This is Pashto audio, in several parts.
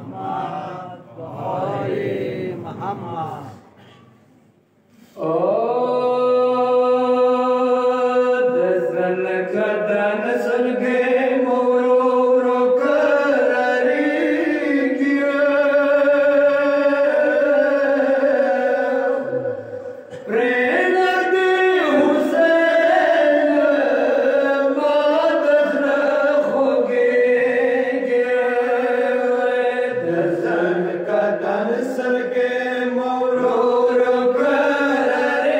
Ahmad, Bahari Muhammad. Sal ke mawro ro karare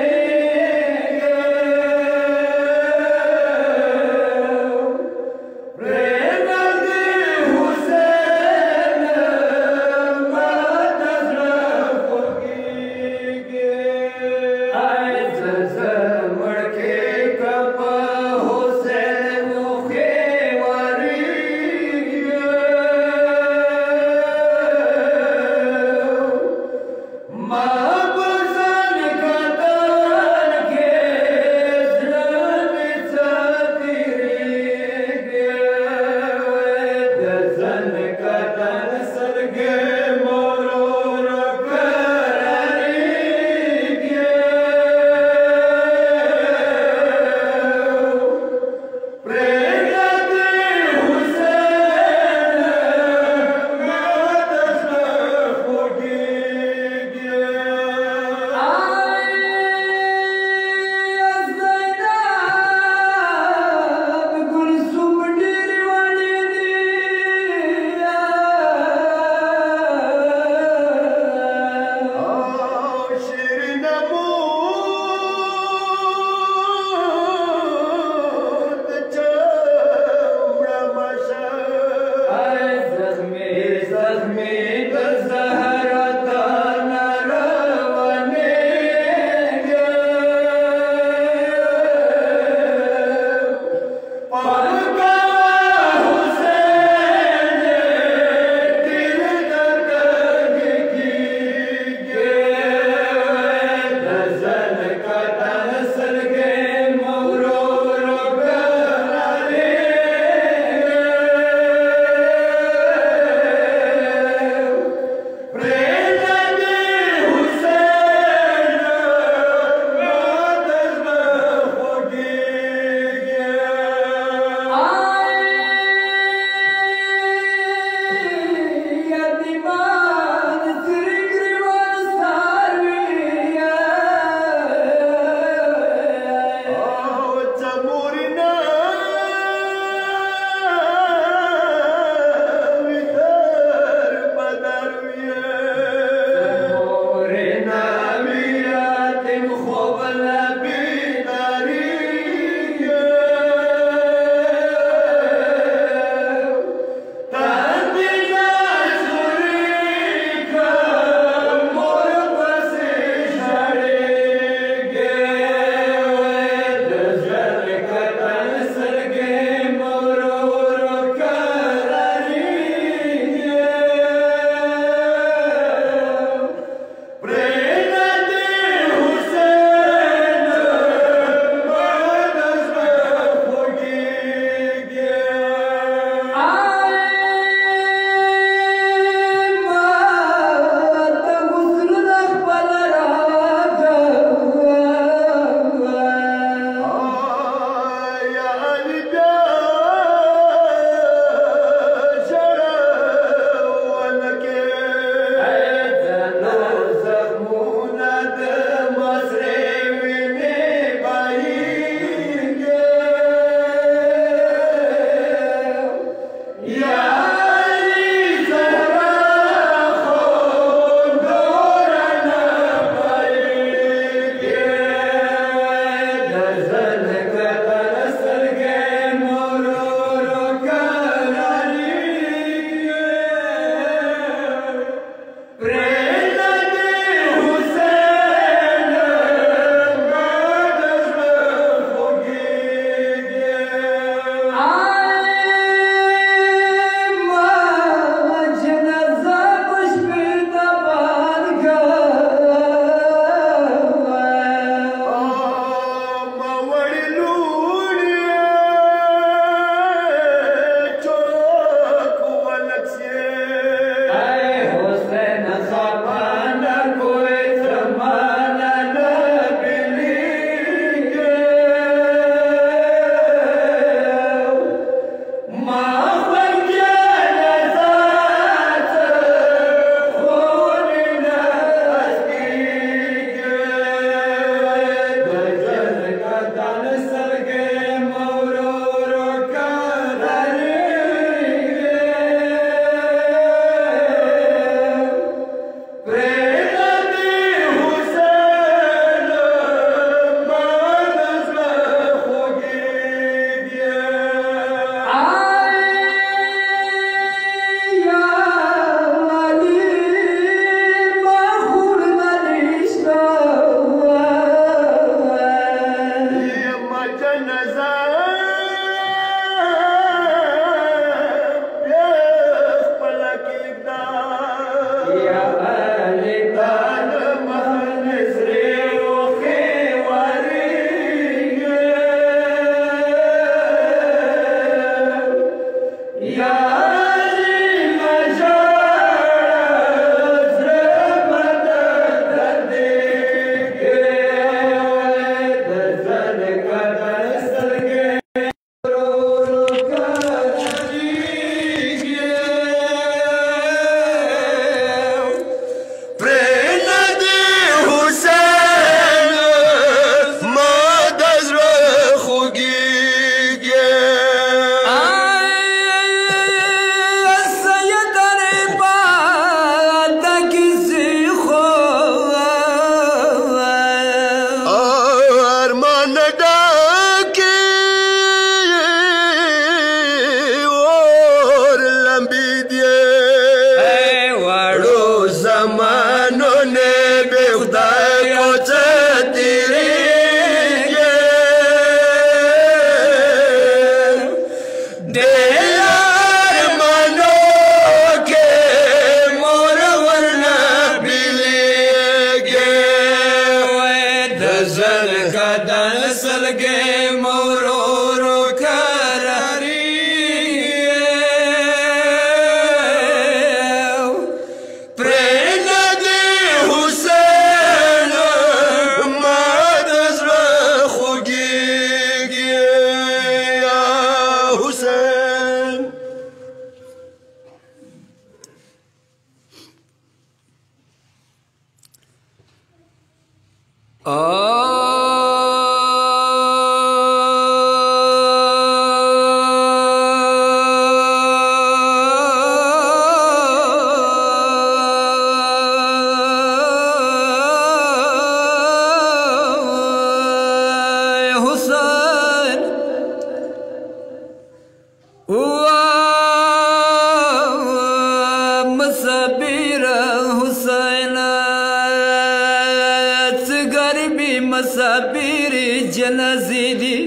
مسافر جنازی دی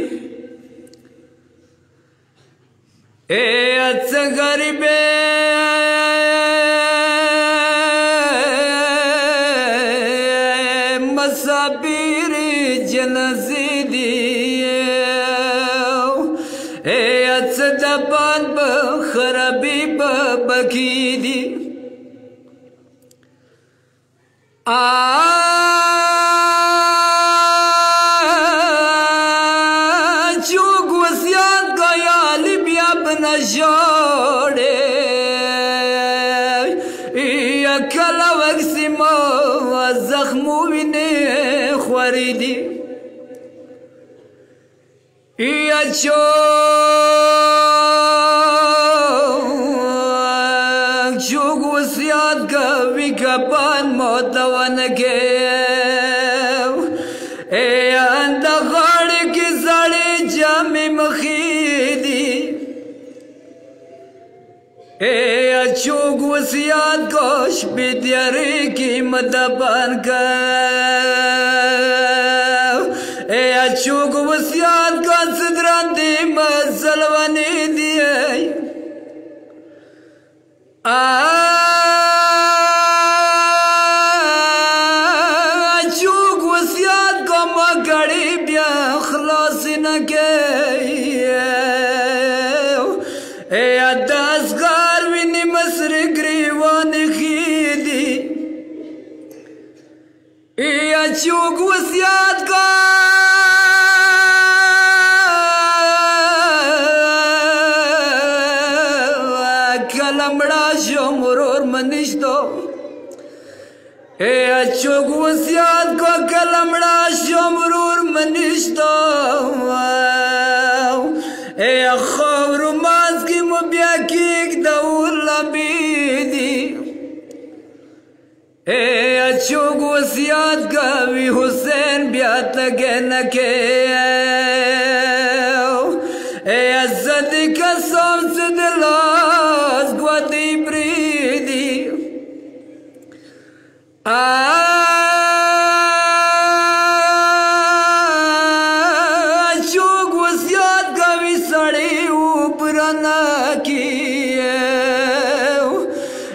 اے اچھا غریب مسافر جنازی دی اے اچھا دبان بخرابی بکی دی جوڑے یا کلا وقسمو زخمو بینه خوری دی یا چوک وسیعت کوي کبان موتوانکے یا اند غاڑ کی زڑی جامی مخیدی اے اچوک وسیعت کوش بیدیاری کی مدبان کا اے اچوک وسیعت کا صدران دی مزلوانی دی اچوک وسیعت کو مگڑی بیا خلاص نکے اے اداس مصر گریوان خیدی یا چوک وسیعت کا کلمڑا شمرور منشتو اے چوک وسیعت کا کلمڑا شمرور منشتو اے خور ماز کی مبیا کیک دور لبیدی اے اچوک وسیعت کوي حسین بیا تگے نکے اے عزت قسم سے دلاس گوادی بریدی اچوک وسیعت کوي سڑی اوپرنا کی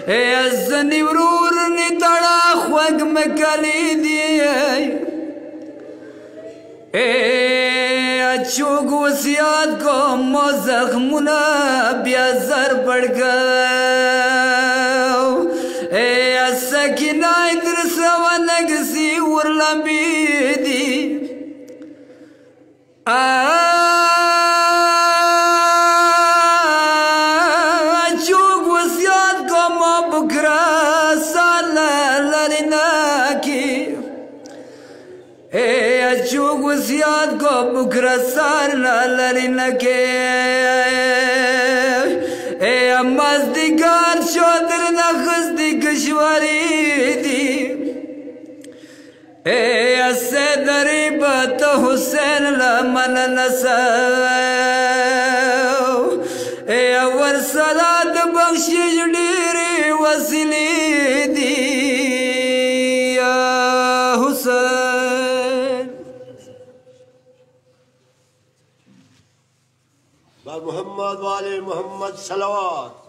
اے ازنی ورور نی تڑا خوگ مکلی دی اے اچوک وسیعت کو موزخ منا بیا زر پڑ گا اے سکینہ ادرس ونگسی ورلبی دی چوک وسیعت کو ما بکرا سالا لرنا کی اے چوک وسیعت کو بکرا سالا لرنا کے اے مزدگار شودر نخزدی کشوری دی اے اسے دریبت حسین لمن نسو اے ورسلات بخشش ڈیری وسیلی دی یا حسین بر محمد والے محمد صلوات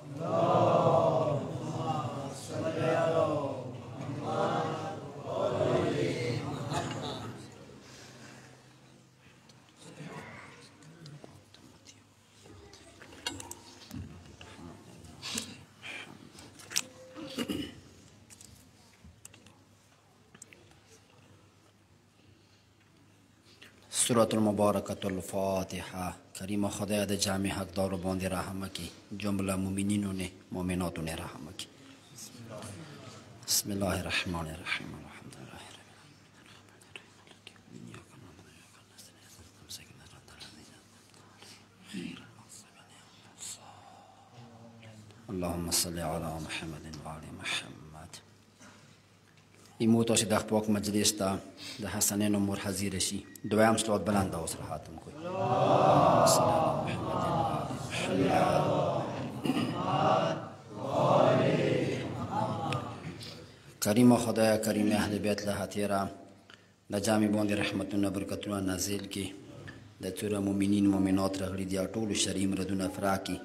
سورة المباركة الفاتحة کریم خدای د جامع حقدارو باندې رحم کی جمله مؤمنینو نه مؤمناتو نه رحم کی بسم الله الرحمن الرحیم الحمد لله رب العالمین اللهم صل علی محمد و آل محمد. ایمو تاسو د خپل مجلس ته د حسنین امور حاضر شي. دویم صلوات بلند اوس راحتم کوي. اللهم صل علی محمد و آل محمد. کریم خدای کریم اهل بیت له هتیرا د جامع باندې رحمتونه برکتونه نازل کی. د ټول مؤمنین مؤمنات راغلي دي ټول شریم ردونه فراکی.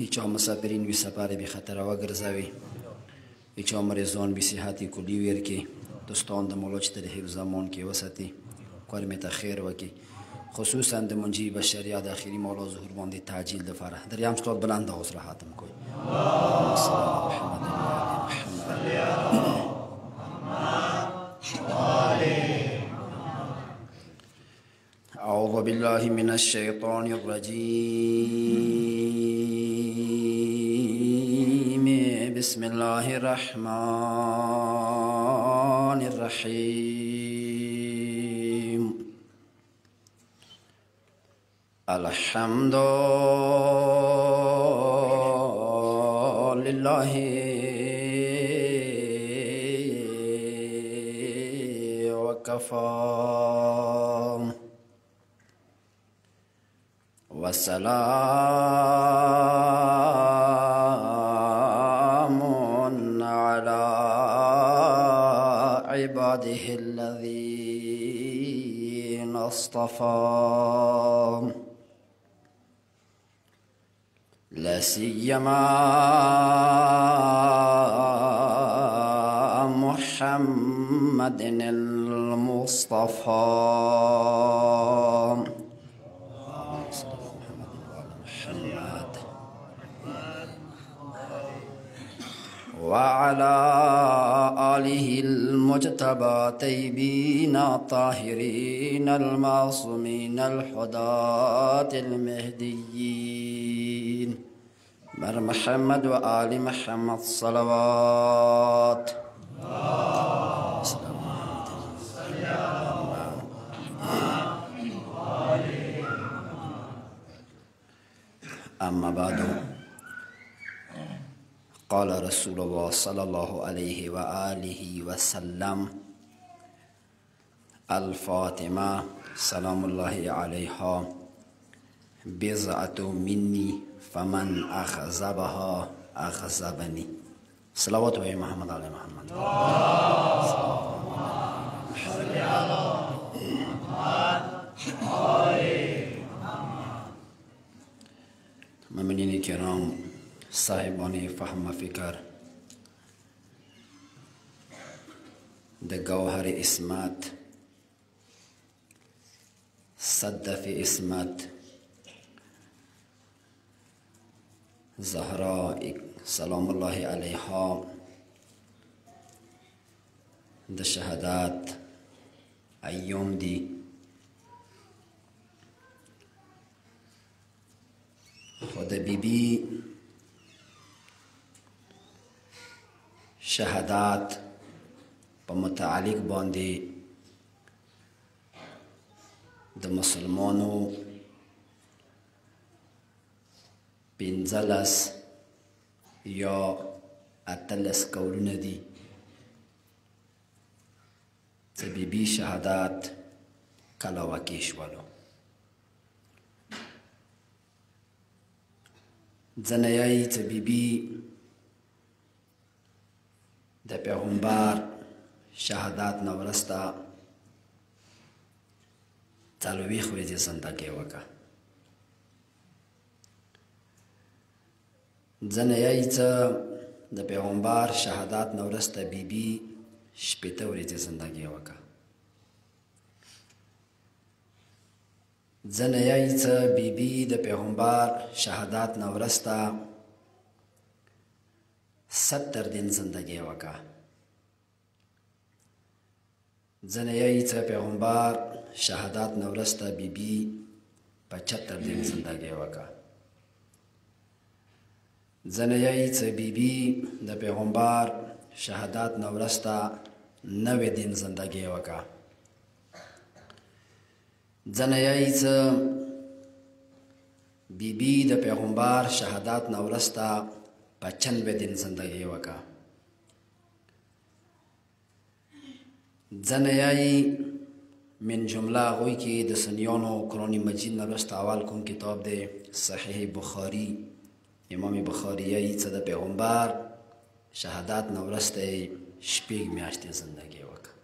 ایچا مسافرین وی سفر به خطر وګرځوي. ایچا مریضان به صحت کلی ورکی. دوستان د مولوچ تر حفظ زمان کې وساتي. کار می ته خیر وکي. خصوصا د منجی بشریه د اخیری مولا ظهور باندې تعجیل د فرح. دریم صلوات بلند اوس راحتم کوي. اللهم صل علی محمد و آل محمد. أعوذ بالله من الشيطان الرجيم. بسم الله الرحمن الرحيم. الحمد لله وكفى وسلام على عباده الذين اصطفى. لا سيما محمد المصطفى وعلى آله المجتبى طيبين الطاهرين المعصومين الحداة المهديين بر محمد وآل محمد صلوات. أما بعد، قال رسول الله صلى الله عليه وآله وسلم: الفاطمة سلام الله عليها بضعة مني فمن أخذبها أخذبني. صلوات على محمد على محمد. مؤمنین کرام، صاحبان فهم فکر، د گوهر اسمت، صدف اسمت، زهرا سلام الله علیها د شهادت ایوم دی. خود بیبی شهادت په متعلق باندې د مسلمانو 15 یا 18 قولونه دي چې بیبي شهادت کله واقع شولو. ځنه یې چې بیبي د پیغمبر شهادت نه وروسته 40 ورځې زندګي وکړه. ځنه یې چې د پیغمبر شهادت نه وروسته بیبي 80 ورځې زندګي وکړه. ځنه یې چې بیبي د پیغمبر شهادت نه وروسته 70 دن زندگی وکړه. ځنه یې چې پیغمبر شهادت نه وروسته بیبي 75 دن زندگی وکړه. ځنه یې چې بیبي د پیغمبر شهادت نه وروسته 90 دن زندگی وکړه. ځنه یې چې بیبي د پیغمبر شهادت نه وروسته 95 दिन زندگی وکا ځنه من جمله غوی کې د سنیانو قرآن مجید نه وروسته اول کوم کتاب دی صحیح بخاری امام بخاری یې څه د پیغمبر شهادت نه وروسته شپږ میاشتې زندگی وکړه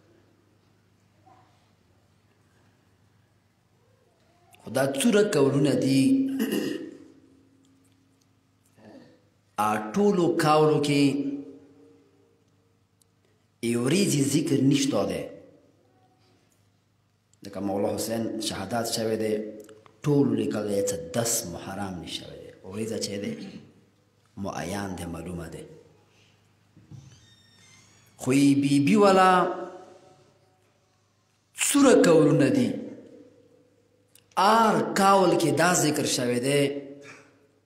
خو دا څومره کولونه دي ټولو کولو کې یو ورځې ذکر نشته دی لکه مولا حسین شهادت شوی دی ټولو لیکل دی چې 10 محرم نه شوی دی ورځه چې دی معین دی معلومه دی خو بی بی والا څومره کولونه دي کول کې دا ذکر شوی دی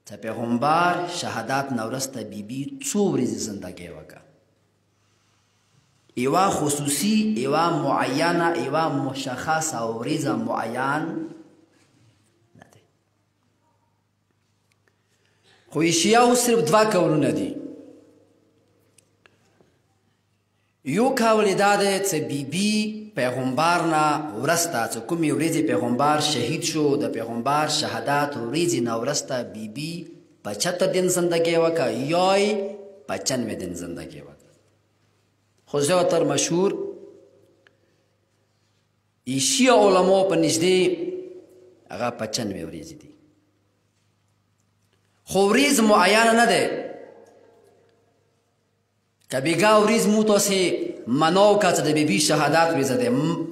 چې پیغمبر شهادت نه وروسته بی بی څو ورځې زندگی وکړه ایوا خصوصی ایوا معینه ایوا مشخصه ورځه معین نه دی خو شیعه صرف 2 کولونه دي یو کول دا دی چې بی بی پیغمبر نه ورسته چې کومې ورځې پیغمبر شهید شو د پیغمبر شهادت ورځې نه ورسته بی بی 75 दिन زندگی وکړه یا 95 दिन زندگی وکړه خو زیاتر مشهور شیعه علما په نږدې هغه 95 ورځې دي خو ورځ معینه نه ده که بیگا ورځ مو تاسې مناو که چې د بی بی شهادت ورځ ده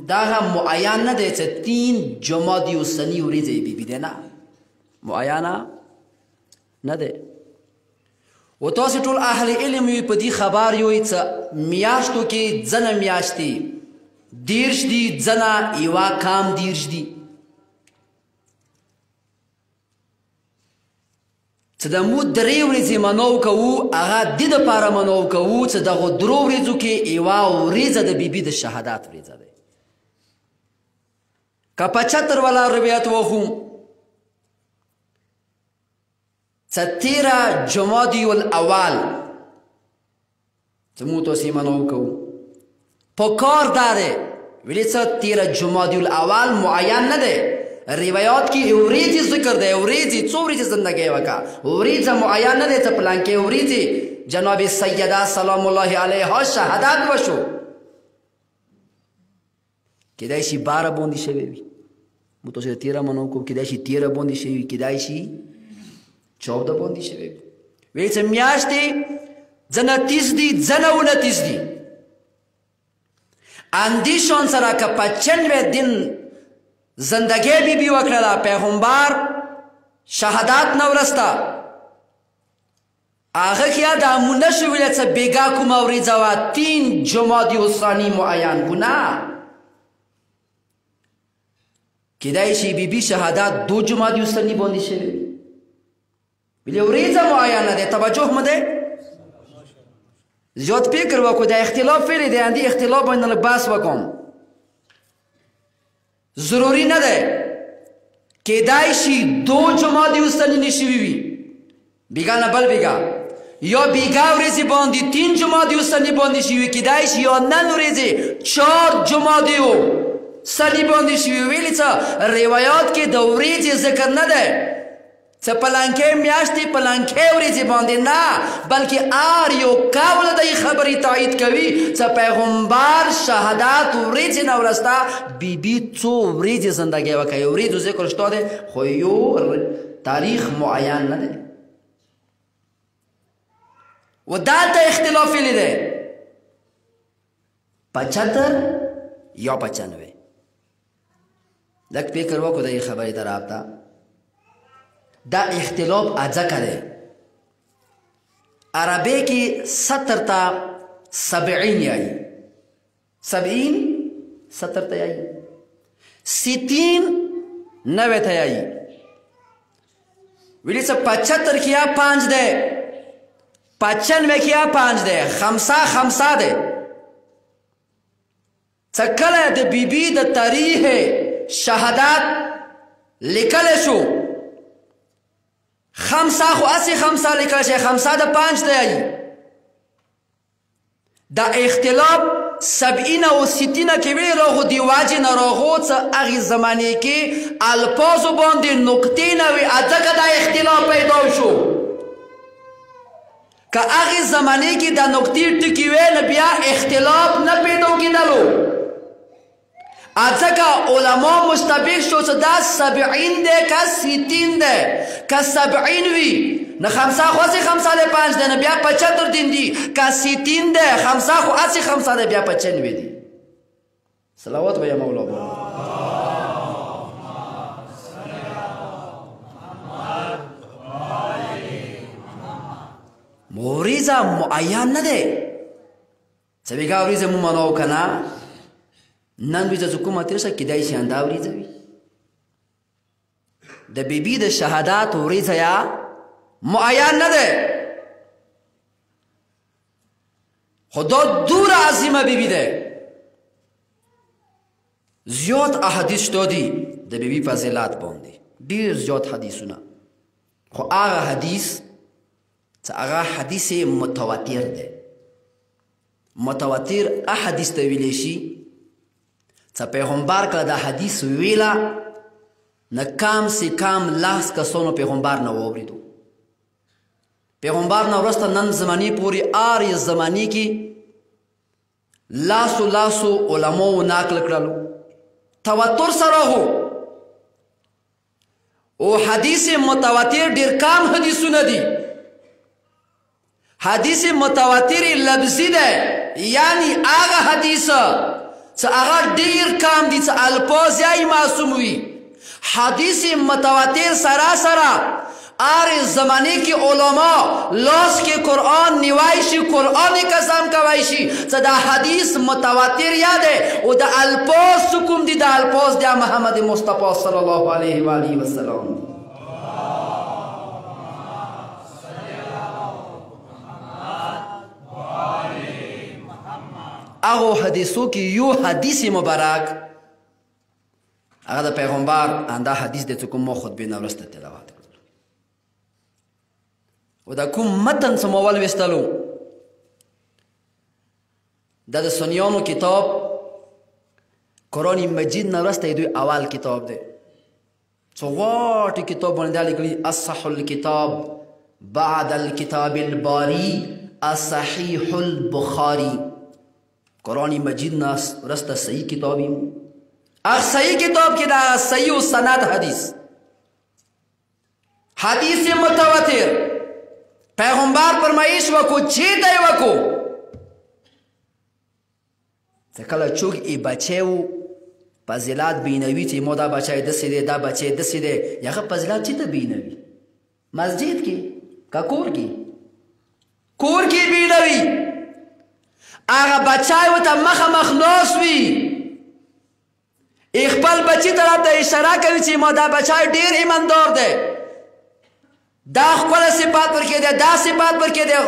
دا هم معین نه دی چې 3 جمادی الثانی ورځ بی بی ده نه معینه نه ده و تاسې ټول اهل علم یو په دې خبر یو چې میاشتو کې ځنه میاشتې 10 دي ځنه یوه کام 10 دي چې د مو 3 ورځې مناو کوو هغه دې دپاره مناو کوو چې دغو 3 ورځو کې یوه ورځه د بی بی د شهادت ورځه دی که 75 والا روایت وخو چې 13 جمادی الاول چې مو تاسې مناو کوو په کار دا دی ویلې چې 13 جمادی الاول معین نه دی روایات کې ورځې ذکر دی ورځې څو ورځې زندگی وکړه ورځه معین نه دی چې پلانکې ورځې جناب سیده سلام الله علیها شهادت وشو کیدای شي 12 باندې شوی وي مو تاسې 13 منو کوم کیدای شي 13 باندې شوی وي کیدای شي 14 باندې شوی وي ویل چې میاشتې ځنه 30 دي ځنه 29 دي اندیشان سره که 95 दिन زندگی بی بی وکړه پیغمبر شهادت نه ورسته هغه کې دا مونږ نشو ویلی چې بیګا کومه ورځه وه 3 جمادی الثانی معین ګناه کیدای شي بی بی شهادت 2 جمادی الثانی باندې شوی ویلې ورځه معینه ده توجه مو ده زیات فکر وکړو دا اختلاف فعلی دی اندی اختلاف باندې بحث وکم ضروری نه ده کیدای شي 2 جمادی الثانی نشوي وي بیگا نه بل بیگا یا بیگا ورځې باندې 3 جمادی الثانی باندې شوي کیدای شي یا نن ورځې 4 جمادی الثانی باندې شوي ویلې څه روایات کې د ورځې ذکر نه ده چې پلانکې میاشتې پلانکې ورځې باندې نه بلکې یو کول د خبرې تایید کوي چې پیغمبر شهادت ورځې نه ورسته بی بی څو ورځې زندگی وکړه ورځو ذکر شته ده خو یو تاریخ معین نه ده و دلته اختلاف یې ده 75 یا 95 لږ فکر وکړو د خبرې طرف ته دا اختلاف ځکه دی عربی کې 70 تا 70 یایي 70 70 ته یایي 60 90 ته یایي ویلې څه 75 کې 5 دی 95 کې 5 دی 50 دی څه کله د بی بی د تاریخ شهادت لیکل شو خمسه خو اسی خمسه لیکل شي، خمسه د 5 دی. دا اختلاف 70 او 60 کې وی راغو دی واجی نه راغو څه هغه زمانه کې الفاظ باندې نقطې نه وي، ځکه دا اختلاف پیدا شو. که هغه زمانه کې دا نقطې ټکی وي نه بیا اختلاف نه پیدا کېدلو، ځکه علما مشتبه شو چې دا 70 دی که 60 دی. که 70 وي نه 5 خو اسی 5 دی 5 دی نه بیا 75 دی. که 60 دی 5 خو اسی 5 دی بیا 95 دی. صلوات به یا مولا با موریزه معین نه دی. څه بیګا وریزه مو منو کنه نن ویزه کومه ترشه کیدای شي اندا وریزه وي د بیبي د شهادت وریزه یا معین نه ده. خدا دور عظیمه بیبي ده. زیاد احادیث شته دي د بیبي فضیلت باندې، ډیر زیات حدیثونه. خو هغه حدیث چې هغه حدیث متواتر ده. متواتر احادیث ته ویلی شي چې پیغمبر کله دا حدیث ویله نه کم سے کم 10 کسانو پیغمبر نه واوریدو. پیغمبر نه وروسته نن زمانې پورې هرې زمانې کې لاسو علماو نقل کړلو، تواتر سره هو. او حدیث متواتر ډېر کم حدیثونه دي. حدیث متواتر لفظي ده، یعنی هغه حدیث چې هغه ډېر کم دي چې الفاظ یې معصوم وي. حدیث متواتر سراسر هر زمانه کې علما لاس کې قرآن نیوای شي، قرآن قسم کوي شي چې دا حدیث متواتر یاده او د الفاظ کوم دي، د الفاظ د محمد مصطفی صلی الله علیه و آله و سلم. هغه حدیثو کې یو حدیث مبارک هغه د پیغمبر انده حدیث د کوم مو خطبه نه ورسته تلاوت کړل او دا کوم متن سمول وستلو د سنیانو کتاب قرآن مجید نه ورسته دوی اول کتاب دی. څو واټ کتاب باندې لیکلي اصح الكتاب بعد الكتاب الباری الصحيح البخاري. قرآن مجید نه ورسته صحیح کتابی صحیح کتاب کې دا صحیح سند حدیث متواتر پیغمبر فرمایش وکړو چې دی وکړو چې کله څوک یې بچیو فضیلت بینوي چې ما دا بچی داسې دی دا بچی داسې دی هغه فضیلت چې ته بینوي مسجد کې که کور کې بینوي هغه بچی ورته مخامخ ناست وي خپل بچی طرف ته اشاره کوي چې ما دا بچی ډېر ایماندار دی، دا خپله صفات ورکې دی، دا صفات ورکې دی،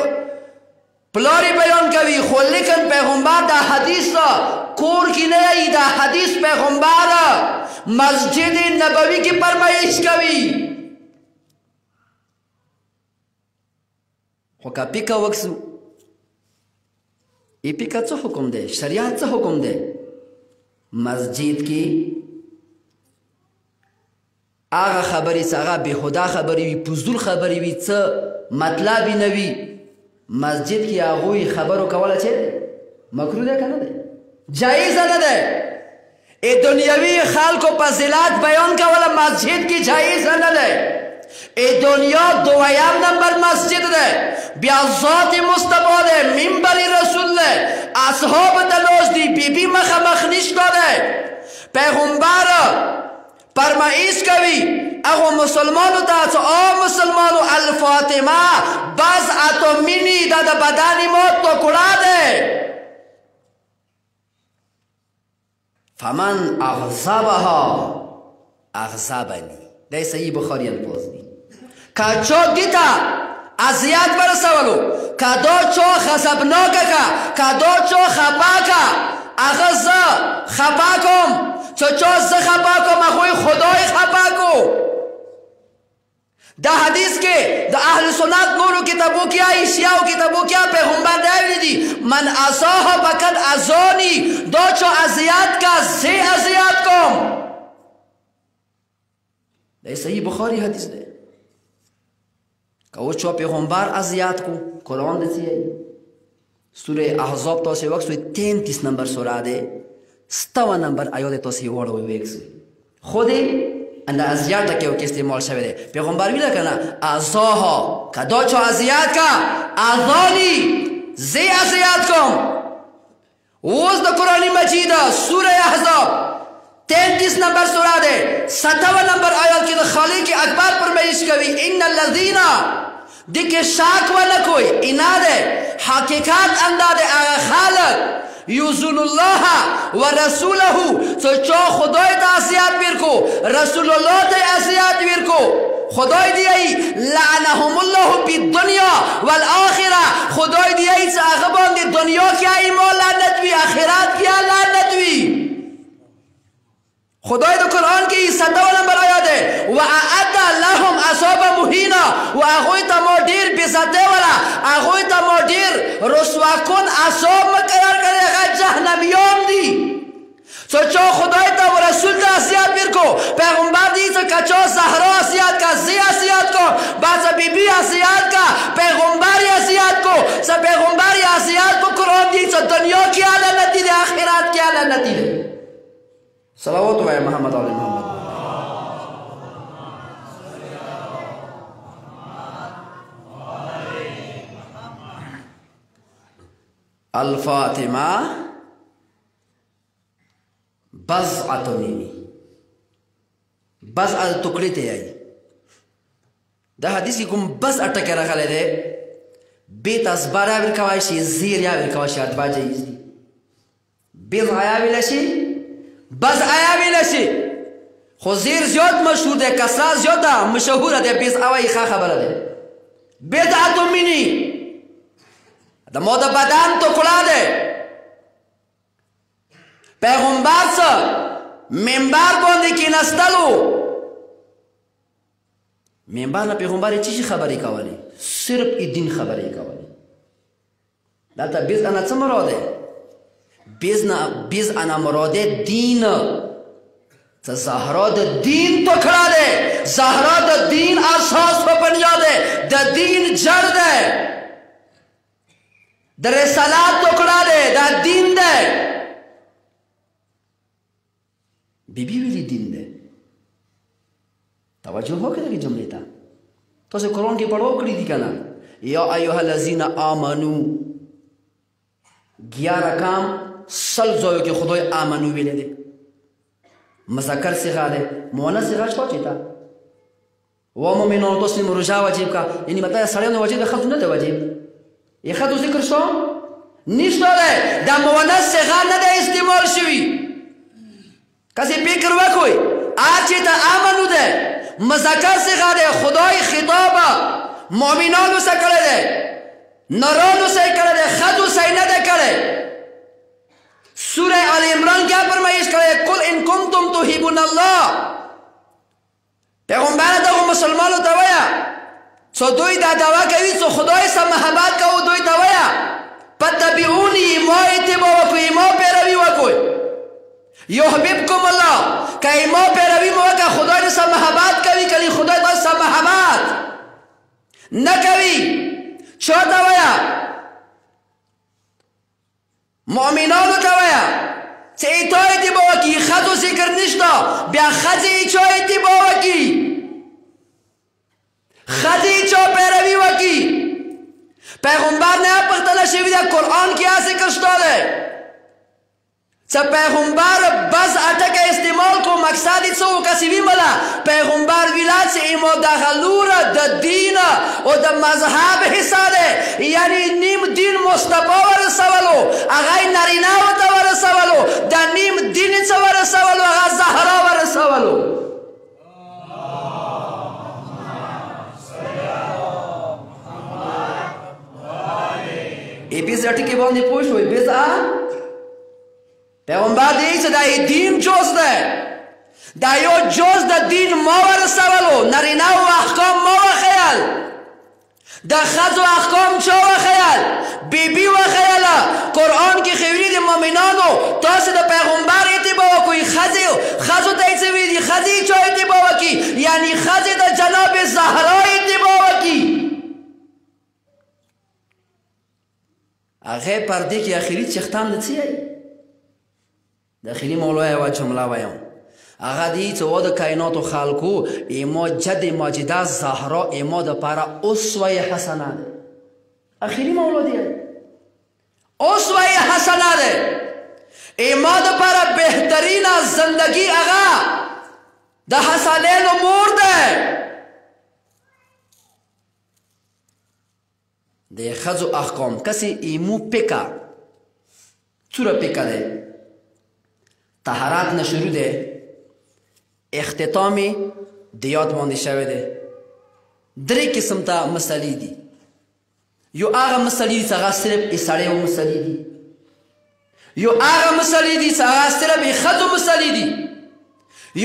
پلار بیان کوي. خو لیکن پیغمبر دا حدیث کور کې نه ای، دا حدیث پیغمبر مسجد نبوی کې فرمایش کوي. خو که پیکه وکسو ای پیکه څه حکم دی؟ شریعت څه حکم دی؟ مسجد کې هغه خبرې چې هغه بېهوده خبرې وي، فضول خبرې وي، څه مطلب یې نه وي، مسجد کې هغوی خبرو کوله چې مکروه دی که نه دی؟ جایزه نه دی. دنیوي خلکو فضیلت بیان کوله مسجد کې جایزه نه دی. دنیا دویم نمبر مسجد ده، بیا ذات مصطفی ده، منبر رسول ده، اصحاب دلوز دی، بی بی مخمخ نشتا ده. پیغمبر فرمایش کوي اغه مسلمانو ته چې او مسلمانو الفاطمه بضعة مني دا د بدن مو ټوکړه ده، فمن اغضبها اغضبني. دا صحیح بخاری الفاظ دی. که چو دیتا اذیت برسولو، که دا چو غضبناکه که دا چو خفا که اغه زه خفا کم، چو زه خفا کم اخوی خدای خفا کو. دا حدیث کے دا اہل سنت نورو کتابو کیا اشیاء کتابو کیا پیغمبر دائیولی دی من اصاح بکن ازانی دو چو ازیاد کا زی ازیاد کم دا صحیح بخاری حدیث دے کہ وہ چو پیغمبر ازیاد کو قرآن دیتی ہے سورہ احزاب تو سے وقت سوئی 33 نمبر سورہ دے 57 نمبر آیات تو سے وڑ ہوئی ویک سے خودی اندہ ازیاد تک وہ استعمال شوه دے پیغمبر بھی لکنا ازاها کہ دو چو ازیاد کا ازانی زی ازیاد کم وز دا قرآن مجید سورہ احزاب 33 نمبر سورہ دے 57 نمبر آیات کی خالق اکبر پر میش کوي ان الذین دیکھ شاک والا کوئی انادے حقیقات اندادے آغا خالق یوزن اللہ و رسولہ تو چو خدای تا اسیاد بیر کو رسول اللہ تا اسیاد بیر کو خدای دیئی لعنہم اللہ پی دنیا والآخرہ خدای دیئی تا اغبان دی دنیا کیا ایمو لعنت بھی آخرات کیا لعنت بھی خدای دو قرآن کی 17 نمبر آیات ہے وَأَعَدَّ لَهُمْ عَذَابًا مُهِينًا وَأَغْوَيْتَ مُدِير بِسَتَّ وَلَا أَغْوَيْتَ مُدِير رسوا کن عذاب مقرر کرے گا جہنمیوں دی تو چو خدای تا و رسول تا اسیاد بیر کو پیغمبر دی تو کچو زہرا اسیاد کا زی اسیاد کو باسا بی بی اسیاد کا پیغمبر اسیاد کو سا پیغمبر اسیاد کو قرآن دی تو دنیا کی علنتی دے آخرات کی علنتی دے صلوات و محمد علی محمد الفاطمہ بزعت نیمی بزعت ٹکڑی تے آئی دا حدیث کی کم بزعت کے رکھا لے دے بیت ازبارا بالکواشی زیر یا بالکواشی اتبا جائیز دی بیت آیا بالشی بز آیا بالشی خو زیر زیاد مشہور دے کسرا زیادہ مشہور دے بیت آوائی خواہ خبر دے بیت منی دا مودا بدن تو کلا دے پیغمبر سا منبر باندی کی نستلو منبر نا پیغمبر چیزی خبری کوالی صرف ای دین خبری کوالی دلتا بیز انا چه مراده بیز انا مراده دین تا زهرا دا دین تو کلا دے زهرا دا دین اساس پا بنیا دے دا دین جر دے دا رسالات تو کلا دے دا دین دے بی بی ویلی دین دے توجہ ہو کدھر کی جملے تا تو سے قرآن کی پڑھو کری دی کنا یا ایوہ الذین آمنو 11 کام سل زویو کے خدای آمنو ویلے دے مذکر سیغا دے مونس سیغا چپا چیتا ومومنون تسلیم رجا واجب کا یعنی مطلب سڑیون واجب دے خط ندے واجب یہ خط ذکر شو نشتو دے دا مونس سیغا ندے استعمال شوی کسی پیکر وکوئی آچی تا آمنو دے مذکر سیغا دے خدای خطابا مومنانو سے کرے دے نرانو سے کرے دے خطو سے ندے کرے سورہ آل عمران کیا فرمائش کرے قل ان کنتم تحبون اللہ پیغمبر دا مسلمانو دویا سو دوی دا دوا کوي سو خدای سا محبت کو دوی دویا پتبعونی ما اتبا وکوی ما پیروی وکوی یحببکم اللہ کہ ما پیروی موقع خدای سا محبت کوي کلی خدای دا سا محبت نکوی چو دویا مؤمنانو دویا چه ایتای دی باوکی خطو ذکر نشتا بیا خطی ایچو ایتی باوکی خطی ایچو پیروی وکی پیغمبر نے آپ پختلہ شوی دا قرآن کیا ذکر شتا دے چه پیغمبر بز اٹک استعمال کو مقصدی چو کسی بھی ملا پیغمبر ویلا چه ایمو دخلور دا دین و دا مذہب حصہ دے یعنی نیم دین مصطفی ورسولو اغای نریناو تا ورسولو دا نیم دین چه ورسولو اغا زہرا ورسولو ای بیز اٹکی باندی پوش ہوئی بیز پیغمبر دیئی چه دا ای دین جوز دے دا یو جز د دین ما ورسولو نارینه و احکام ما وخیل د ښځو احکام چا وخیل بیبي وخیله قرآن کې خیوری د مؤمنانو تاسو د پیغمبر اتباع وکړئ ښځو ته یې څه ویلي دي ښځې چا اتباع وکړي یعنی ښځې د جناب زهرا اتباع وکړي هغې پردې کې اخري چښتان د څه یی د اخري مولا یوه جمله وایم هغه دی چې و د کائناتو خلکو ایما جد ماجده زهرا ایما دپاره اسوه حسنه ده اخري مولا دی اسوه حسنه ده ایما دپاره بهترین زندگی هغه د حسنینو مور ده د ښځو احکام کسی ایمو پکه څوره پکه ده طهارت نه شروع ده اختتام د یاد باندې شوی دی درې قسم ته مسلې دي یو هغه مسلې دي چې هغه صرف د سړیو مسلې دي یو هغه مسلې دي چې هغه صرف د ښځو مسلې دي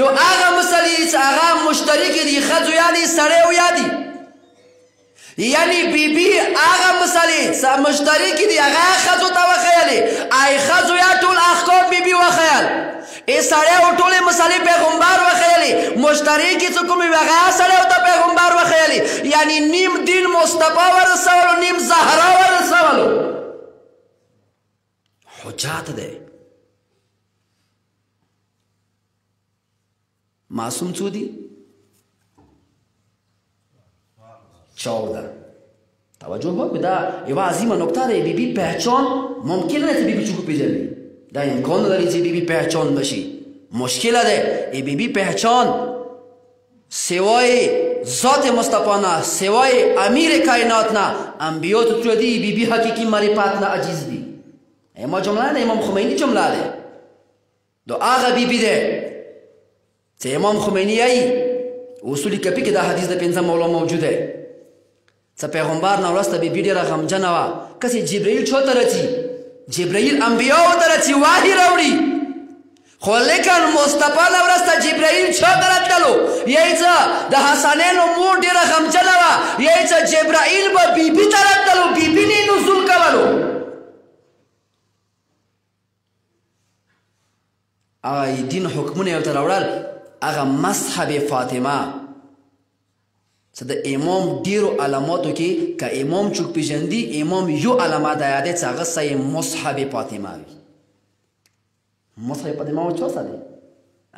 یو هغه مسلې دي چې هغه مشترکې دي ښځو یا دي سړیو یا دي یعنی بیبي هغه مسلې چې مشترکې دي هغه ښځو ته وښیلې ای ښځو یا ټول احکام بیبي وښیل ای سړیو ټولې مسلې پیغمبر وښیلې مشترکې چې کومې وې هغه سړیو ته پیغمبر وښیلې یعنی نیم دین مصطفی ورسولو نیم زهرا ورسولو حجت دی معصوم څو دي 14 توجه وکړئ دا یوه عظیمه نکته ده بیبي پهچان ممکن نه چې بیبي څوک وپېژني دا امکان نه لري چې بیبي پهچان بشي مشکله ده ای بیبي پهچان سوای ذات مصطفی نه سوای امیر کائنات نه انبیاء تو دی بیبي حقیقی معرفت نه عجیز دی اما جمله نه امام خمینی جمله ده دو هغه بیبي ده چې امام خمینی ای اصول کپی کې دا حدیث د پنځم مولا موجوده څه پیغمبر نه ورسته بیبي ډېره غمجنه وه کسې جبرائیل چا ته رسي جبرائیل انبیاو ته رسي وحی راوړي خو لیکن مصطفی نه ورسته جبرائیل چا ته راتللو یی څه د حسنینو مور ډېره غمجنه وه یی څه جبرائیل به بیبي ته راتللو بیبي نه نزول کولو هغه دین حکمونه یې ورته راوړل هغه مذهب فاطمه څه د امام ډیرو علاماتو کې که امام څوک پېژندي امام یو علامه دا یاد دی چې هغه سه مصحف فاطمه وي مصحف فاطمه و چا سره دی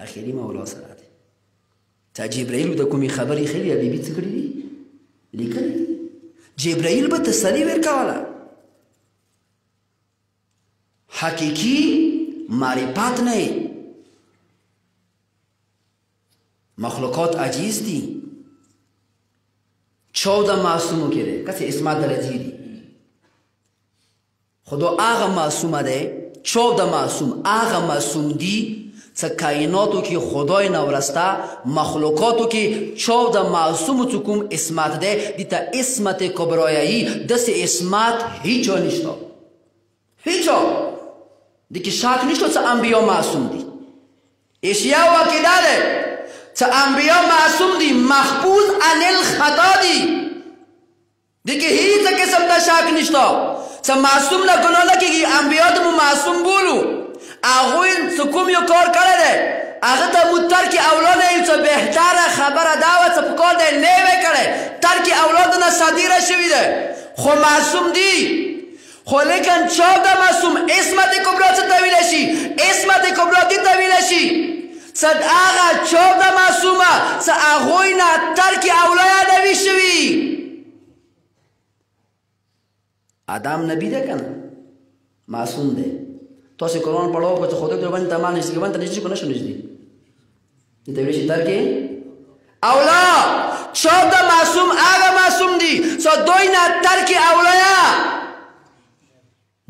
اخري مولا سره دی چې جبرائیل د کومې خبرې خېلي یا بیبي څه کړي دي لیکلي دي جبرائیل به تسلي ورکوله حقیقي معرفت نه مخلوقات عجیز دي 14 معصومو کې دی کسی اسمت درجی دی خدا آغا معصومه دی 14 معصوم آغا معصوم دی څه کائناتو کې خدای نورسته مخلوقاتو کې 14 معصومو څه کوم اسمت دی دیتا اسمت کبرایایی دست اسمت هیچا نشتا هیچا دی که شک نشتا څه انبیا معصوم دی اشیا واقعه ده څه انبیا معصوم دي محفوظ عن الخطا دي دیگه هیچ قسم دا شک نشتا څه معصوم نه ګناه نه کېږي انبیا ته مو معصوم بولو هغوی څه کوم یو کار کړی دی هغه ته مو ترک اولاد یې څه بهتره خبره دا وه څه په کار دی نه یې کړی ترک اولاد نه صادره شوي دی خو معصوم دي خو لیکن 14 معصوم اسمت کبرا څه ته ویلی شي اسمت کبرا کې ته ویلی شي صد آغا 14 معصومه څه هغوی نه ترک اولاد وی شوي آدم نبی ده کنه معصوم ده تاسو قرآن پڑھو که خدا که باندې تمام نشي باندې نشي کنه شو نشي دې ویل شي تر کې اولاد 14 معصوم هغه معصوم دي څو دوی نه تر کې اولاد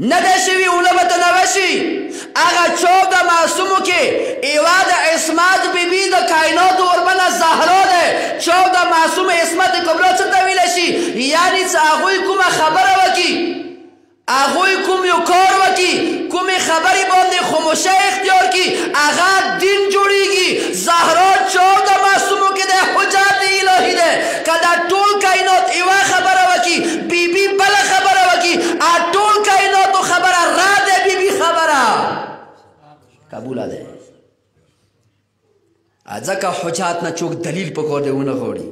نه ده شوي اولاد نه وشي هغه 14 معصومو کې ایوا د اسمت بیبي د کائنات وربنه زهرا ده 14 معصوم اسمت کبرا څه ته ویل شي یعنی څه هغوی کومه خبره وکي هغوی کوم یو کار وکي کومې خبرې باندې خاموشۍ اختیار کړي هغه دین جوړیږي زهرا قبوله ده ځکه حجات نه چوک دلیل پکور دی ونه غواړي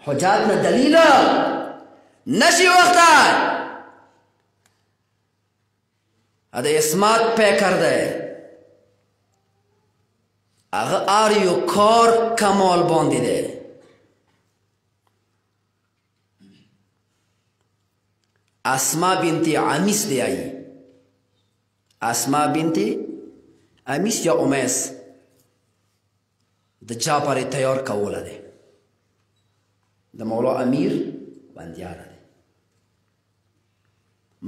حجات نه دلیل نشي وختای د اسمات پیکر ده هغه آریو کار کمال باندې ده اسما بنت عمیس دی آئی اسما بنت عمیس یا امیس د چا پرې تیار کوله دی د مولا امیر بندیانه دی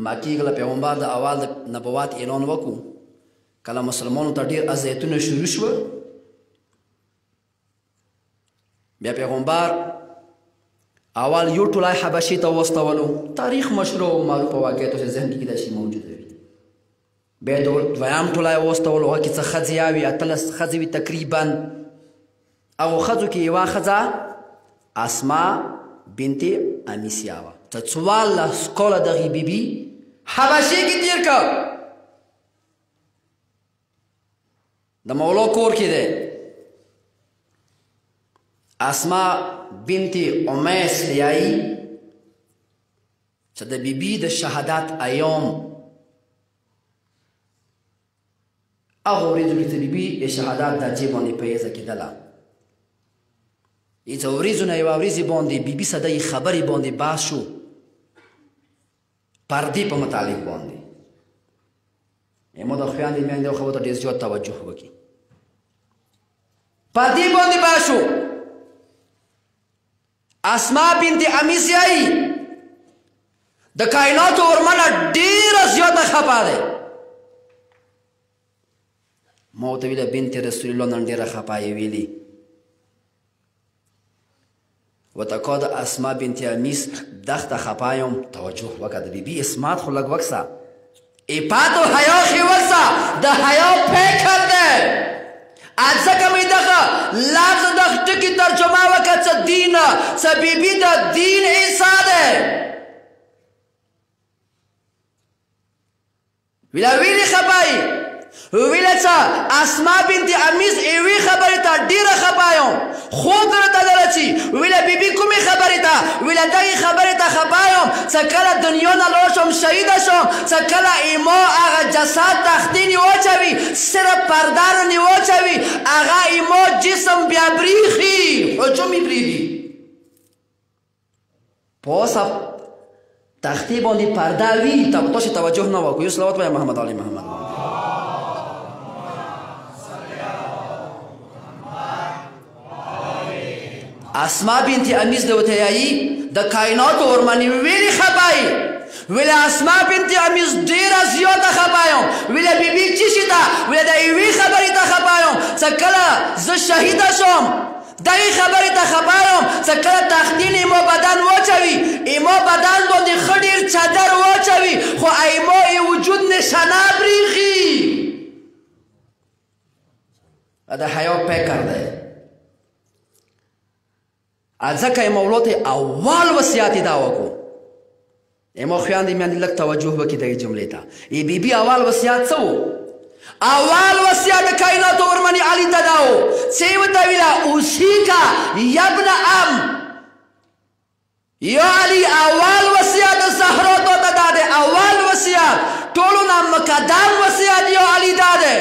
مکی کله پیغمبر د اول د نبوت اعلان وکړو کله مسلمانانو ته ډېر اذیتونه شروع شوه بیا پیغمبر اول یو ټولای حبشي ته واستولو تاریخ مشروع او معروف واقعیتو چې ذهن کې دا شی موجود وي بیا دویم ټولای واستولو هغه کې څه ښځې وي اتلس ښځې وي تقریبا او ښځو کې یوه ښځه اسما بنت امیسیا وه ته 14 کاله دغې بیبي حبشې کې تېر کړ د مولا کور کې دی اسما بنت امیس لیایی چې د بیبي د شهادت ایام هغه ورځو کې د بیبي د شهادت درجې باندې پیزه کېدله هیڅ ورځو نه یوه ورځې باندې بیبي سره د خبرې باندې بحث شو پردې په متعلق باندې ما د خویندې میندې خبرو ته ډېر زیات توجه وکړي پردې باندې بحث شو اسما بنت امیسیایی د کائناتو ورمنه ډېره زیاته خفه دی ما ورته ویله بنت رسول الله نن ډېره خفه یې ویلي ورته کا د اسما بنت امیس دخته خفه یم توجه وکړه د بیبي اسمات خو لږ وکسه عفت و حیا ښې وکسه د حیا فکر دی ځکه مې دغه لفظ دغه ټکي ترجمه وکړه څه دین څه بیبي د دین عیسی دی ویله ویلې خفه ویله څه اسما بنت امیس یوې خبرې ته ډېره خفه یم خوب درته درځي ویله بیبي کومې خبرې ته ویله دغې خبرې ته خفه یم څه کله دنیا نه لاړ شم شهیده شم څه کله ایما هغه جسد تختې نې واچوي صرف پرده رانې واچوي هغه ایما جسم بیا بریښي حجم یې پرېږدي په اوسه تختې باندې پرده وي تاسې توجه نه وکړو یو صلوات وایه محمد علی محمد اسما بنت امیس د وتیایی د کائناتو ورمنې ویلې خبای ویله اسما بنت امیس ډېره زیاته خفه یم ویله بیبي څه شي ته ویله د یوې خبرې ته خفه یم څه کله زه شهیده شم دغې خبرې ته خفه یم څه کله تختین ایما بدن واچوي ایما بدن باندې ښه ډېر چادر واچوي خو ایما یې وجود نشانه پرېښي د حیا فکر دی ځکه یې مولا ته اول وصیت یې دا وکړو ما خویندې میندې لږ توجه وکړي دغې جملې ته بیبي اول وصیت څه و اول وصیت د کائناتو ورمنې علي ته دا و چې یې ورته ویله اوصیکه یا ابن ام یا علي اول وصیت د زهرا تا ته دا دی اول وصیت ټولو نه مقدم وصیت یا علي دا دی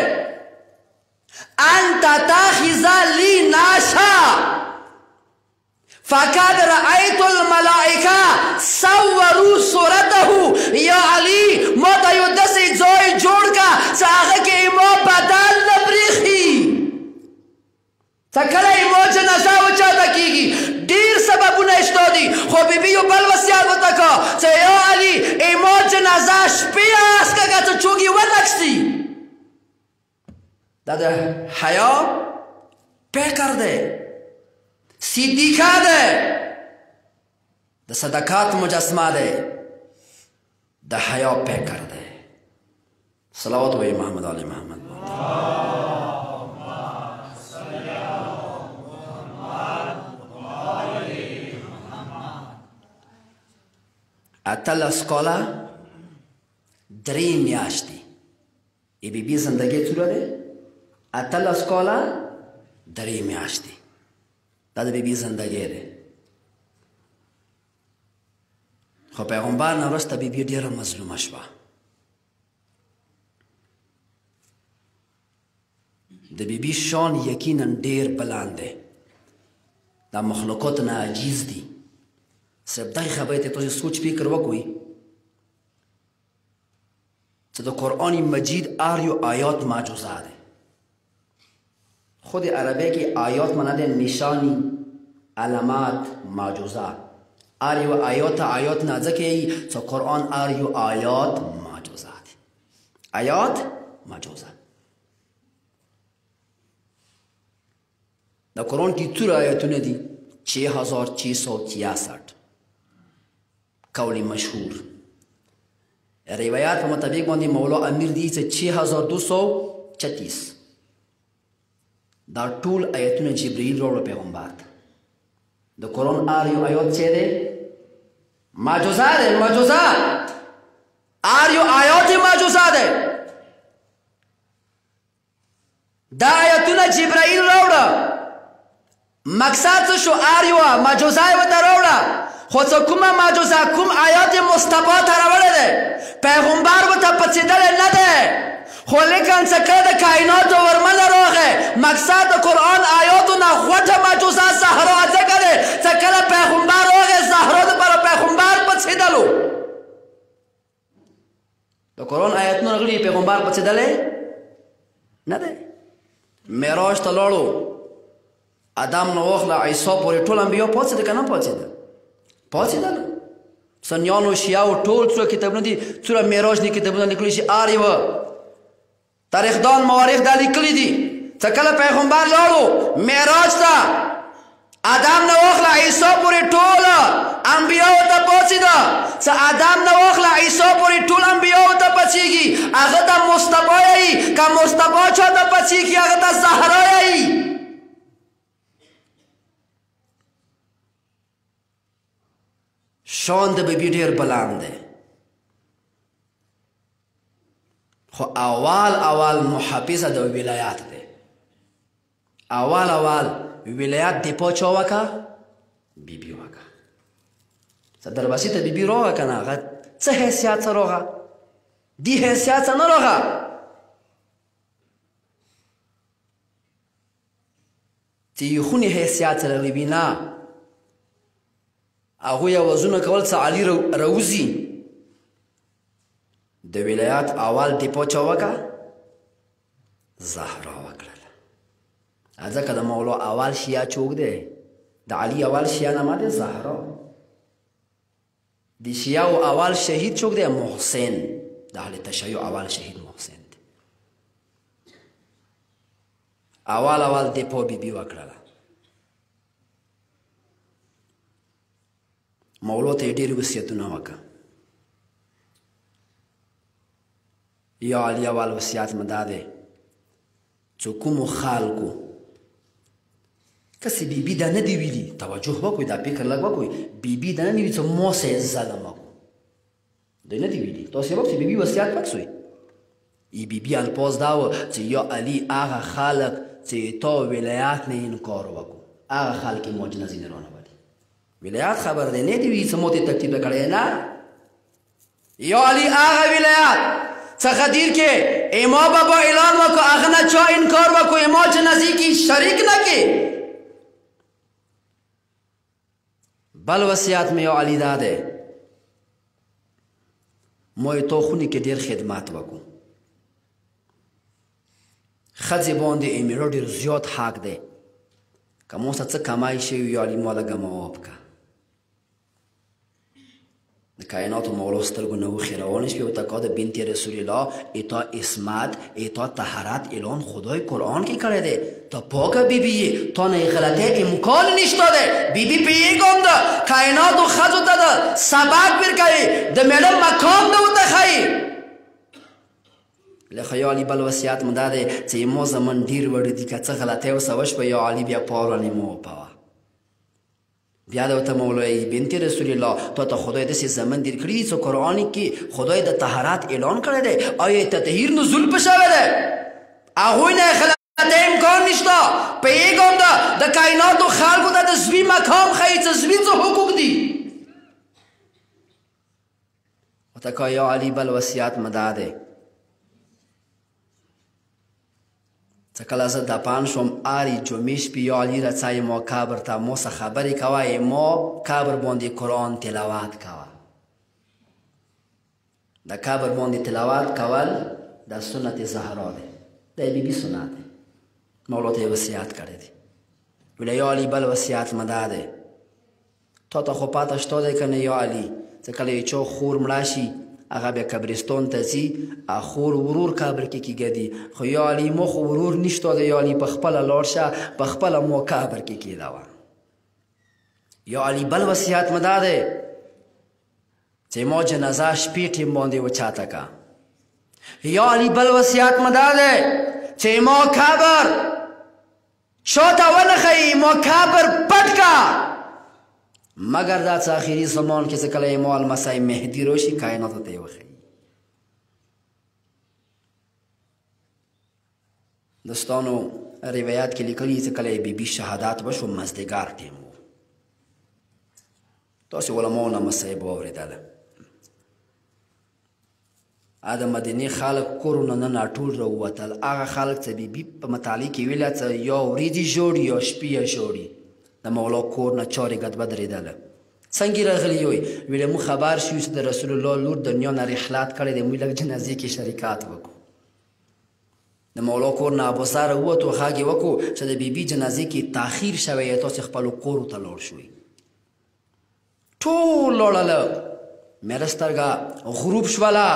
انت تاخذ لي ناشا فقد رأيت الملائکه صوروا صورته یا علی ما ته یو داسې ځای جوړ که چې هغه کې ما بدن نه پرېښي څه کله ما جنازه وچاته کېږي ډېر سببونه شته دي خو بیبي یو بل وصیت ورته که چې یا علي ما جنازه شپې هسکه که څه څوک یې ونکسي دا د حیا فکر دی صدیقه ده د صدقات مجسمه ده د حیا فکر ده صلوات وی محمد علی محمد اتلس کاله درې میاشتې ای بی بی زندگی څومره دی 18 کاله 3 میاشتې دا د بی بی زندگی دی خو پیغمبر نه وروسته بی بی ډېره مظلومه شوه د بی بی شان یقینا ډېر بلند دی دا مخلوقات نه عجیز دي صرف دغې خبرې ته تاسې سوچ فکر وکړئ چې د قرآن مجید هر یو آیات معجزه ده خود عربی کې آیات معنی ده نشانی علامات معجزه هر یو آیات نه ځکه چې قرآن هر یو آیات معجزه ده آیات معجزه د قرآن کې څومره آیاتونه دي 6663 قول مشهور روایات په مطابق باندې مولا امیر دی چې 6236 دا ټول آیتونه جبرئیل راوړل پیغمبر ته د قرآن هر یو آیات چې دی معجزه ده معجزه هر یو آیات معجزه ده دا آیتونه جبرئیل راوړل مقصد څه شو هر یوه معجزه یې ورته راوړه خو څه کومه معجزه کوم آیات مصطفی ته راوړی دی پیغمبر ورته پڅېدلی نه دی خو لیکن څه کله د کائناتو ورمنه راغی مقصد د قرآن آیاتو نه غوټه معجزه زهرا ځکه دی څه کله پیغمبر راغی زهرا دپاره پیغمبر پڅېدلو د قرآن آیاتونه راغلي پیغمبر پڅېدلی نه دی معراج ته لاړو ادم نه واخله عیسی پورې ټول انبیا پاڅېده که نه پاڅېده پاڅېدل سنیانو شیعو ټول څومره کتابونه دي څومره معراج دي کتابونه لیکلي شي هر یوه تاریخدان مورخ دا لیکلي دي څه کله پیغمبر لاړو معراج ته ادم نه واخله عیسی پورې ټول انبیا ورته پاڅېده څه ادم نه واخله عیسی پورې ټول انبیا ورته پاڅېږي هغه ته مصطفی یایي که مصطفی چا ته پاڅېږي هغه ته زهرا یایي شان د بیبي ډېر بلند دی خو اول محافظه د ولایت دی اول ولایت دفاع چا وکړه بیبي وکړه صدرباسي ته بیبي راغه که نه هغه څه حیثیت څه راغه دې حیثیت څه نه راغه چې یې خونې حیثیت سره لري نه هغوی اوازونه کول څه علي راوځي د ولایت اول دفاع چا وکړه زهرا وکړله ځکه د مولا اول شیعه څوک دی د علي اول شیعه نامه دی زهرا د شیعو اول شهید څوک دی محسن د اهل تشیع اول شهید محسن دی اول دفاع بیبي وکړله مولا ته یې ډېرې وصیتونه وکړه یا علي اول وصیت مې دا دی چې کومو خلکو کسې بیبي دا نه دي ویلي توجه وکړئ دا فکر لږ وکړئ بیبي دا نه دي ویلي چې ما سې ظلم وکړو دوی نه دي ویلي تاسې وکړئ چې بیبي وصیت وکړئ ای بیبي الفاظ دا و چې یا علي هغه خلک چې تا ولایت نه انکار وکړو هغه خلک یې ما جنازې نه رانه ولایت خبر دی نه دی وی سموت ترتیب کړی نه یا علی هغه ولایت څخه دیر کې ایما بابا اعلان وکړو هغه نه چا انکار وکړو ایما جنازې کې شریک نه کې بل وصیت مې یا علی دا دی ما یې تا خونې کې ډېر خدمت وکړو ښځې باندې امیرا ډېر زیات حق دی که ما څه کمای شوي یا علی ما لږه معاف کړه د کائناتو مولا سترګو نه اوښې روانې شوې ورته کا د بنت رسول الله اتا اسمت اتا طهارت اعلان خدای قرآن کې کړی دی ته پاکه بیبي یې تا نه یې غلطۍ امکان نشته دی بیبي پوهېږم ده کائناتو ښځو ته د سبق ورکوي د میړه مقام نه ورته ښایي له خیالي بل وصیت مې دا دی چې ما زمن ډېر وړه دي که څه غلطۍ ورسه وشوه یا علي بیا پار رانې مه وپوه بیا د ورته مولوی بنت رسول الله تو ته خدای داسې زمن دیر کړي دي چې قرآن کې خدای د طهارت اعلان کړی دی آیا تطهیر نزول په شوی دی هغوی نه خلک ته امکان نشته پوهېږم ده د کائناتو خلکو ته د زوی مقام ښایي چې زوی څه حقوق دي ورته که یا علي بل وصیت مې دا دی چې کله زه دپان شوم هرې جمعې شپې یا علي رڅایي ما قبر ته ما څه خبرې کوه ما قبر باندې قرآن تلاوت کوه د قبر باندې تلاوت کول د سنت زهرا دی د بی بي سنت دی مولا ته یې وصیت کړی دی ویله یا علي بل وصیت مې دا دی تا ته خو پته شته دی که نه یا علي چې کله یو چا خور مړه شي هغه بیا قبرستان ته ځي خور ورور قبر کې کېږدي خو یا علي ما خو ورور نشته دی یا علي په خپله لاړ شه په خپله ما قبر کې کېږدوه یا علي بل وصیت مې دا دی چې ما جنازه شپې ټیم باندې وچاته که یا علي بل وصیت مې دا دی چې ما قبر شاته ونښیي ما قبر پټ که مگر دا څه آخري زمان کې چې کله ما المسی مهدي راشي کائناتو ته یې وښیي دوستانو روایت کې لیکلي چې کله یې بي بي شهادت وشو مازدیګر ټیم و تاسې علماو نه مصیب واورېدله د مدینې خلک کورونه نن ټول راووتل هغه خلک چې بي بي په مطالعې کې ویله چې یا ورځې ژوړي یا شپې یې ژوړي د مولا کور نه چارې ګډ بدرېدله څنګه راغلي یوی ویله موږ خبر شو چې د رسول الله لور دنیا نه رحلت کړی دی موږ لږ جنازې کې شرکت وکړو د مولا کور نه ابوذر ووتو غږ یې وکړو چې د بي بي جنازې کې تاخیر شوی تاسې خپلو کورو ته لاړ شوئ ټول لاړله مېره سترګه غروب شوله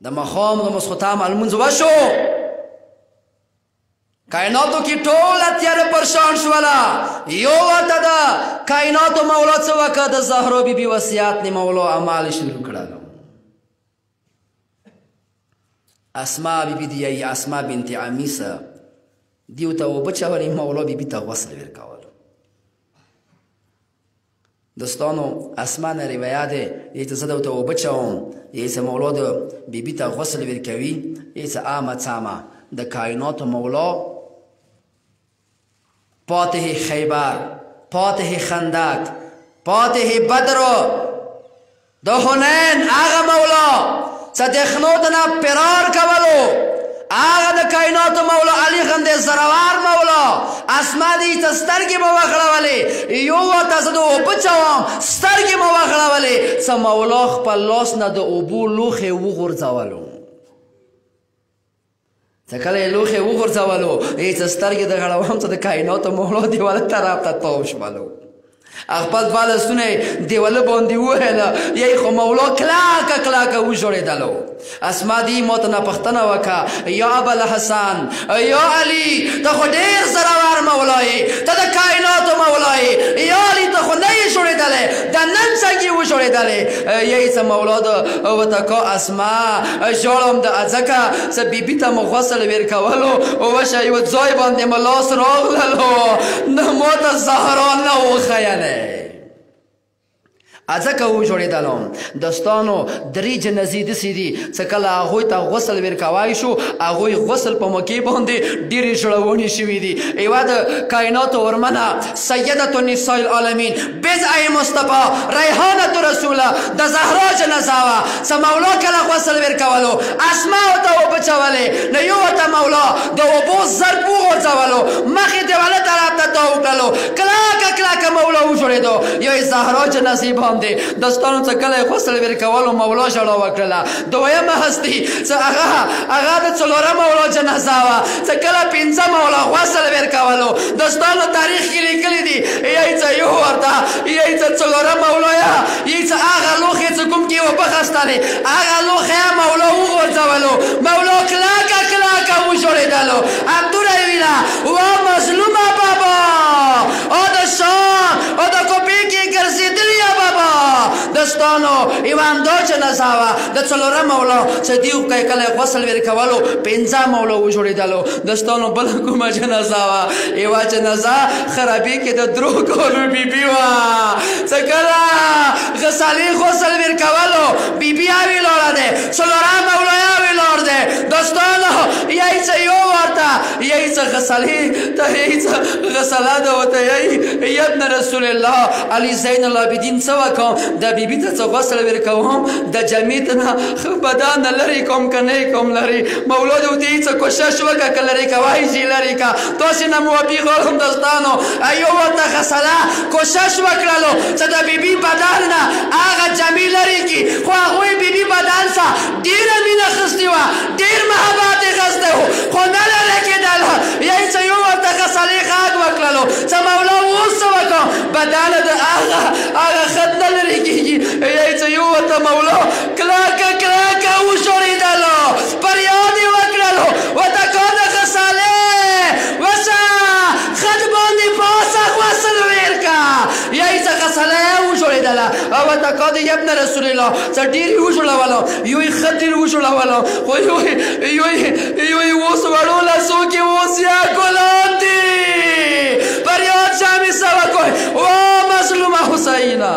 د ماښام د ماسخوتن لمونځ وشو کائناتو کی ټوله تیاره پرشان شوله یو ورته ده کائناتو مولا څه وکړه د زهرا بي بي وصیت نه مولا عمل شروع کړل اسما بي بي دی اسما بنت عمیسه دیو ته اوبه چولې مولا بي بي ته غسل ورکول دوستانو اسما نه روایت دی یې چې زه درته اوبه چوم یې چې مولا د بي بي ته غسل ورکوي یې چې عامه څامه د کائناتو مولا فاتح خیبر فاتح خندق فاتح بدر د حنین هغه مولا چې د خنود نه فرار کولو هغه د کائناتو مولا علی غندې زروار مولا اسما دې ته سترګې مو وغړولې یو ورته زه د اوبه چوم سترګې مو وغړولې څه مولا خپل لاس نه د اوبو لوښې وغورځولو چې کله یې لوښې وغورځولو هېڅ سترګې د غړوم چې د کائناتو مولا دیواله طرف ته تاو شولو خپل دوه لاسونه یې دیواله باندې ووهله یې خو مولا کلاکه کلاکه وژړېدلو اسما دې ما ته نه پوښتنه وکړه یا ابوالحسن یا علي ته خو ډېر زړور مولا یې ته د کائناتو مولا یې یا علي ته خو نه یې ژړېدلی د نن څنګه یې وژړېدلی یې څه مولا د ورته که اسما ژاړم د ځکه چې بي بي ته مو غسل ورکولو وشه یوه ځای باندې مو لاس راغللو نه ما ته زهرا نه وښیلی ځکه وژړېدلم دوستانو درې جنازې داسې دي چې کله هغوی ته غسل ورکوی شو هغوی غسل په مکې باندې ډېرې زړونې شوي دي یوه د کائناتو ورمنه سیدة النساء العالمین بضع مصطفی ریحانة رسوله د زهرا جنازه وه چې مولا کله غسل ورکولو اسما ورته اوبه چولې نه یو ورته مولا د اوبو ظرف وغورځولو مخې دیواله طرف ته تاو کړلو کلاکه کلاکه مولا وژړېدو یو زهرا جنازې باندې دوستانو چې کله یې غسل ورکولو مولا ژړا وکړله دویمه هستي چې هغه د څلورم مولا جنازه وه چې کله پنځه مولا غسل ورکولو دوستانو تاریخ کې لیکلي دي یی چې یو ورته یی چې څلورم مولا یی چې هغه لوښي چې کوم کې اوبه خستلې هغه لوښی مولا وغورځولو مولا کلاکه کلاکه وژړېدلو عبدالله یې ویله وا مظلومه بابا او د شان او د کوپې کې ګرځېدلي بابا د دوستانو ایمان دو چې نزاوه د څلورم مولا صدیق که کله غسل ورکولو پنځه مولا وجوړېدلو دوستانو بله کومه جنازه وه یوه جنازه خرابي کې د درو کالو بیبي وه څه کله غسالي غسل ورکولو بیبي یې ولاړه دی څلورم مولا یې ولاړ دی دوستانو یی څه یو ورته یی څه غسلي ته یی څه غسله ده ورته یی ابن رسول الله علي زین العابدین څه وکړم د بیبي ته څه غسل ورکوم د جامې ته نه بدن نه لرې کوم که نه یې کوم لرې مولا دې ورته یی څه کوشش وکړه که لرې کوای شي لرې که تاسې نه موافق غواړم دوستانو ایو ورته غسله کوشش وکړلو چې د بیبي بدن نه هغه جامې لرې کړي خو هغوی بیبي بدن څه ډېره مینه اخیستې وه ډېر محبت یې اخیستی و خو نه لرې کېدله یی څه یو ورته غسلې غږ وکړلو چې مولا اوس څه وکړم بدن د هغه خط نه لرې کېږي یی څه یو ورته مولا کلکه کلکه وشورېدلو فریاد یې وکړلو ورته کا د غسلې وسه خط باندې پاسه غسل ویل کا یی څه غسله وشورېدله او ورته کا د ابن رسول الله څه ډېر یې وشوړولو یو یې خط ډېر وشوړولو خو یو یې اوس وړو لاسو کې اوس یا ګلان دي فریاد شامي څه وکړئ او مظلومه حسینه